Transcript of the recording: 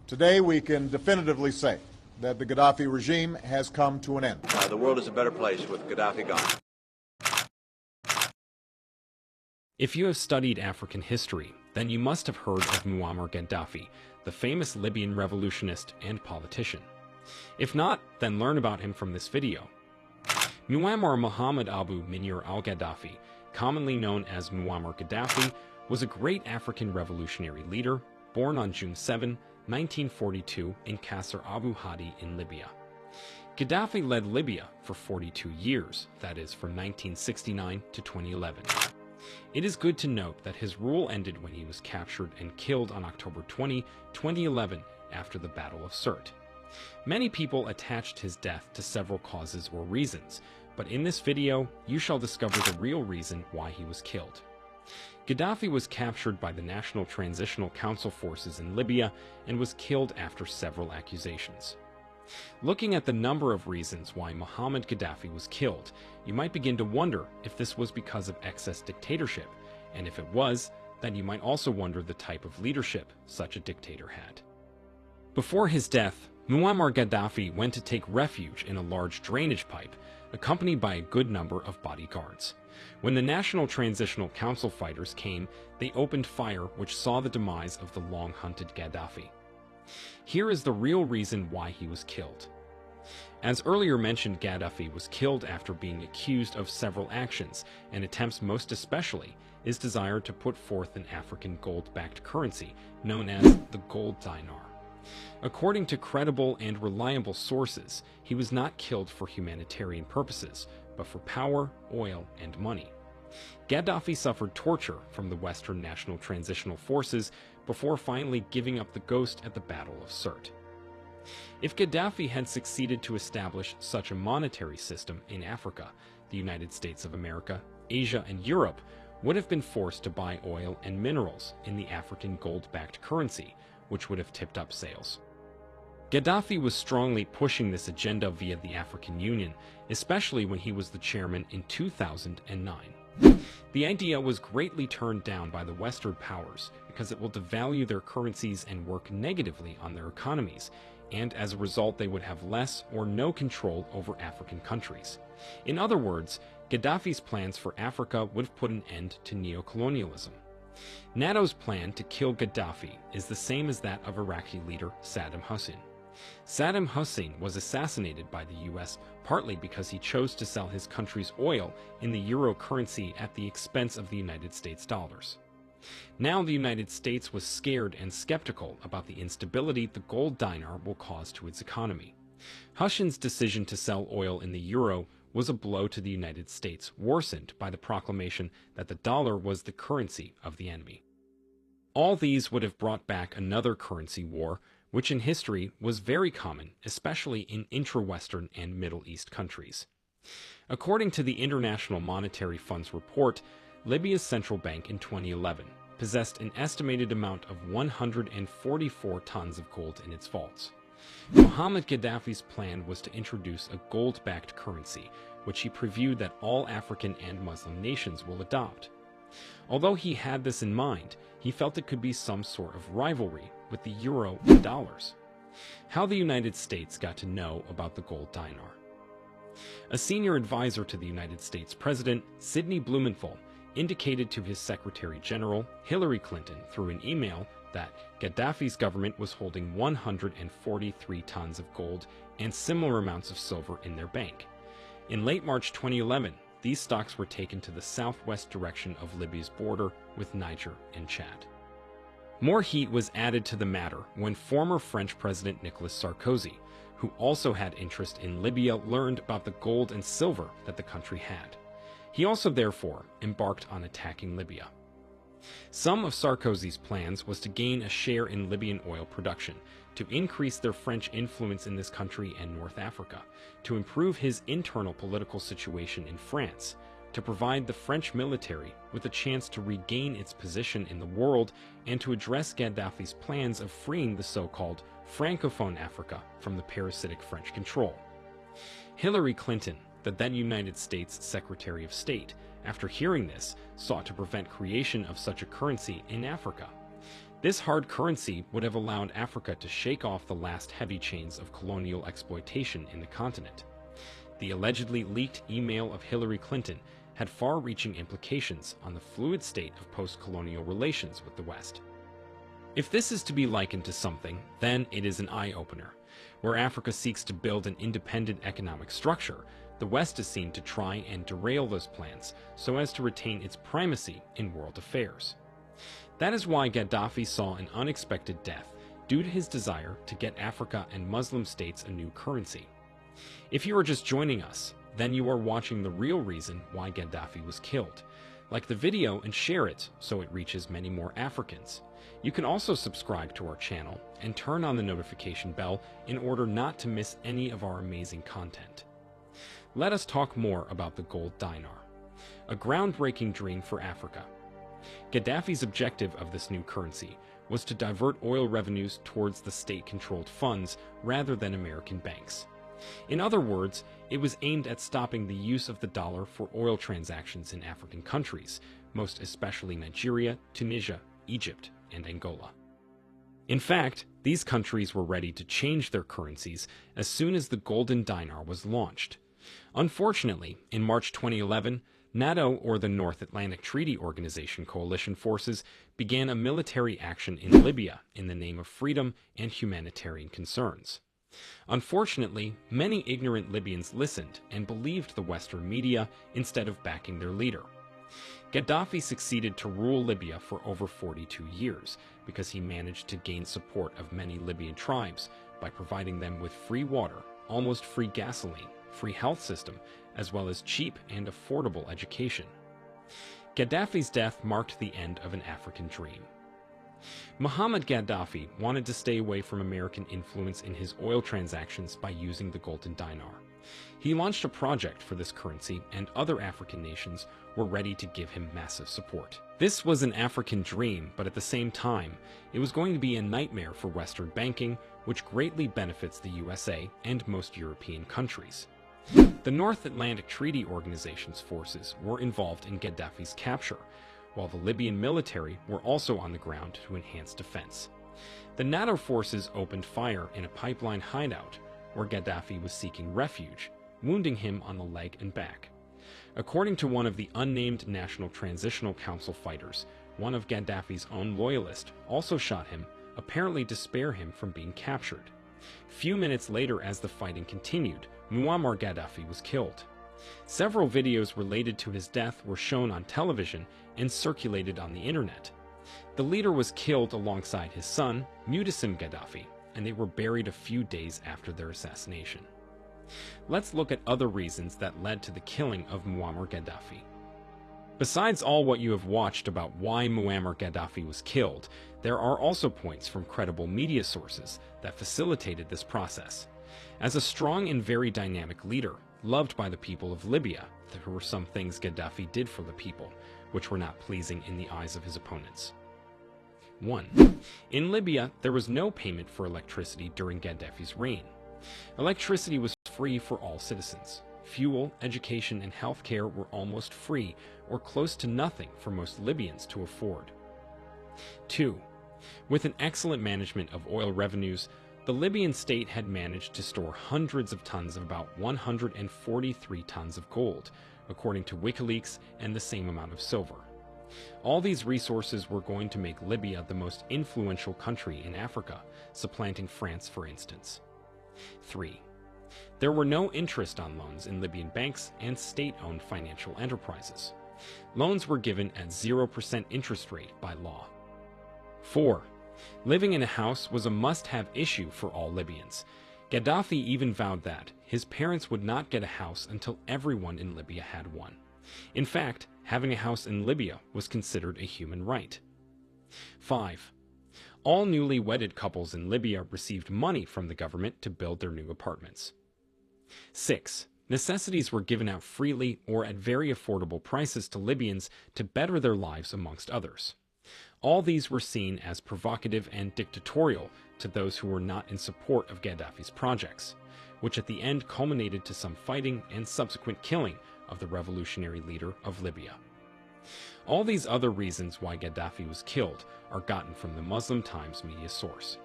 Today we can definitively say that the Gaddafi regime has come to an end. The world is a better place with Gaddafi gone. If you have studied African history, then you must have heard of Muammar Gaddafi, the famous Libyan revolutionist and politician. If not, then learn about him from this video. Muammar Muhammad Abu Munir al-Gaddafi, commonly known as Muammar Gaddafi, was a great African revolutionary leader, born on June 7, 1942 in Qasr Abu Hadi in Libya. Gaddafi led Libya for 42 years, that is, from 1969 to 2011. It is good to note that his rule ended when he was captured and killed on October 20, 2011, after the Battle of Sirte. Many people attached his death to several causes or reasons, but in this video, you shall discover the real reason why he was killed. Gaddafi was captured by the National Transitional Council forces in Libya and was killed after several accusations. Looking at the number of reasons why Muhammad Gaddafi was killed, you might begin to wonder if this was because of excess dictatorship, and if it was, then you might also wonder the type of leadership such a dictator had. Before his death, Muammar Gaddafi went to take refuge in a large drainage pipe, accompanied by a good number of bodyguards. When the National Transitional Council fighters came, they opened fire, which saw the demise of the long-hunted Gaddafi. Here is the real reason why he was killed. As earlier mentioned, Gaddafi was killed after being accused of several actions and attempts, most especially his desire to put forth an African gold-backed currency known as the gold dinar. According to credible and reliable sources, he was not killed for humanitarian purposes, but for power, oil, and money. Gaddafi suffered torture from the Western National Transitional Forces before finally giving up the ghost at the Battle of Sirte. If Gaddafi had succeeded to establish such a monetary system in Africa, the United States of America, Asia, and Europe would have been forced to buy oil and minerals in the African gold-backed currency, which would have tipped up sales. Gaddafi was strongly pushing this agenda via the African Union, especially when he was the chairman in 2009. The idea was greatly turned down by the Western powers because it will devalue their currencies and work negatively on their economies, and as a result they would have less or no control over African countries. In other words, Gaddafi's plans for Africa would have put an end to neocolonialism. NATO's plan to kill Gaddafi is the same as that of Iraqi leader Saddam Hussein. Saddam Hussein was assassinated by the US partly because he chose to sell his country's oil in the euro currency at the expense of the United States dollars. Now the United States was scared and skeptical about the instability the gold dinar will cause to its economy. Hussein's decision to sell oil in the euro was a blow to the United States, worsened by the proclamation that the dollar was the currency of the enemy. All these would have brought back another currency war, which in history was very common, especially in intra-Western and Middle East countries. According to the International Monetary Fund's report, Libya's central bank in 2011 possessed an estimated amount of 144 tons of gold in its vaults. Muhammad Gaddafi's plan was to introduce a gold-backed currency, which he previewed that all African and Muslim nations will adopt. Although he had this in mind, he felt it could be some sort of rivalry with the euro and dollars. How the United States got to know about the gold dinar. A senior advisor to the United States President, Sidney Blumenthal, indicated to his Secretary General, Hillary Clinton, through an email that Gaddafi's government was holding 143 tons of gold and similar amounts of silver in their bank. In late March 2011, these stocks were taken to the southwest direction of Libya's border with Niger and Chad. More heat was added to the matter when former French President Nicolas Sarkozy, who also had interest in Libya, learned about the gold and silver that the country had. He also therefore embarked on attacking Libya. Some of Sarkozy's plans was to gain a share in Libyan oil production, to increase their French influence in this country and North Africa, to improve his internal political situation in France, to provide the French military with a chance to regain its position in the world, and to address Gaddafi's plans of freeing the so-called Francophone Africa from the parasitic French control. Hillary Clinton, the then United States Secretary of State, after hearing this, sought to prevent creation of such a currency in Africa. This hard currency would have allowed Africa to shake off the last heavy chains of colonial exploitation in the continent. The allegedly leaked email of Hillary Clinton had far-reaching implications on the fluid state of post-colonial relations with the West. If this is to be likened to something, then it is an eye-opener. Where Africa seeks to build an independent economic structure, the West is seen to try and derail those plans so as to retain its primacy in world affairs. That is why Gaddafi saw an unexpected death due to his desire to get Africa and Muslim states a new currency. If you are just joining us, then you are watching the real reason why Gaddafi was killed. Like the video and share it so it reaches many more Africans. You can also subscribe to our channel and turn on the notification bell in order not to miss any of our amazing content. Let us talk more about the gold dinar, a groundbreaking dream for Africa. Gaddafi's objective of this new currency was to divert oil revenues towards the state-controlled funds rather than American banks. In other words, it was aimed at stopping the use of the dollar for oil transactions in African countries, most especially Nigeria, Tunisia, Egypt, and Angola. In fact, these countries were ready to change their currencies as soon as the golden dinar was launched. Unfortunately, in March 2011, NATO, or the North Atlantic Treaty Organization coalition forces, began a military action in Libya in the name of freedom and humanitarian concerns. Unfortunately, many ignorant Libyans listened and believed the Western media instead of backing their leader. Gaddafi succeeded to rule Libya for over 42 years because he managed to gain support of many Libyan tribes by providing them with free water, almost free gasoline, free health system, as well as cheap and affordable education. Gaddafi's death marked the end of an African dream. Muhammad Gaddafi wanted to stay away from American influence in his oil transactions by using the golden dinar. He launched a project for this currency, and other African nations were ready to give him massive support. This was an African dream, but at the same time, it was going to be a nightmare for Western banking, which greatly benefits the USA and most European countries. The North Atlantic Treaty Organization's forces were involved in Gaddafi's capture, while the Libyan military were also on the ground to enhance defense. The NATO forces opened fire in a pipeline hideout where Gaddafi was seeking refuge, wounding him on the leg and back. According to one of the unnamed National Transitional Council fighters, one of Gaddafi's own loyalists also shot him, apparently to spare him from being captured. Few minutes later, as the fighting continued, Muammar Gaddafi was killed. Several videos related to his death were shown on television and circulated on the internet. The leader was killed alongside his son, Mu'tasim Gaddafi, and they were buried a few days after their assassination. Let's look at other reasons that led to the killing of Muammar Gaddafi. Besides all what you have watched about why Muammar Gaddafi was killed, there are also points from credible media sources that facilitated this process. As a strong and very dynamic leader, loved by the people of Libya, there were some things Gaddafi did for the people, which were not pleasing in the eyes of his opponents. 1. In Libya, there was no payment for electricity during Gaddafi's reign. Electricity was free for all citizens. Fuel, education, and healthcare were almost free or close to nothing for most Libyans to afford. 2. With an excellent management of oil revenues, the Libyan state had managed to store hundreds of tons of about 143 tons of gold, according to WikiLeaks, and the same amount of silver. All these resources were going to make Libya the most influential country in Africa, supplanting France, for instance. 3. There were no interest on loans in Libyan banks and state-owned financial enterprises. Loans were given at 0% interest rate by law. 4. Living in a house was a must-have issue for all Libyans. Gaddafi even vowed that his parents would not get a house until everyone in Libya had one. In fact, having a house in Libya was considered a human right. 5. All newly wedded couples in Libya received money from the government to build their new apartments. 6. Necessities were given out freely or at very affordable prices to Libyans to better their lives, amongst others. All these were seen as provocative and dictatorial to those who were not in support of Gaddafi's projects, which at the end culminated to some fighting and subsequent killing of the revolutionary leader of Libya. All these other reasons why Gaddafi was killed are gotten from the Muslim Times media source.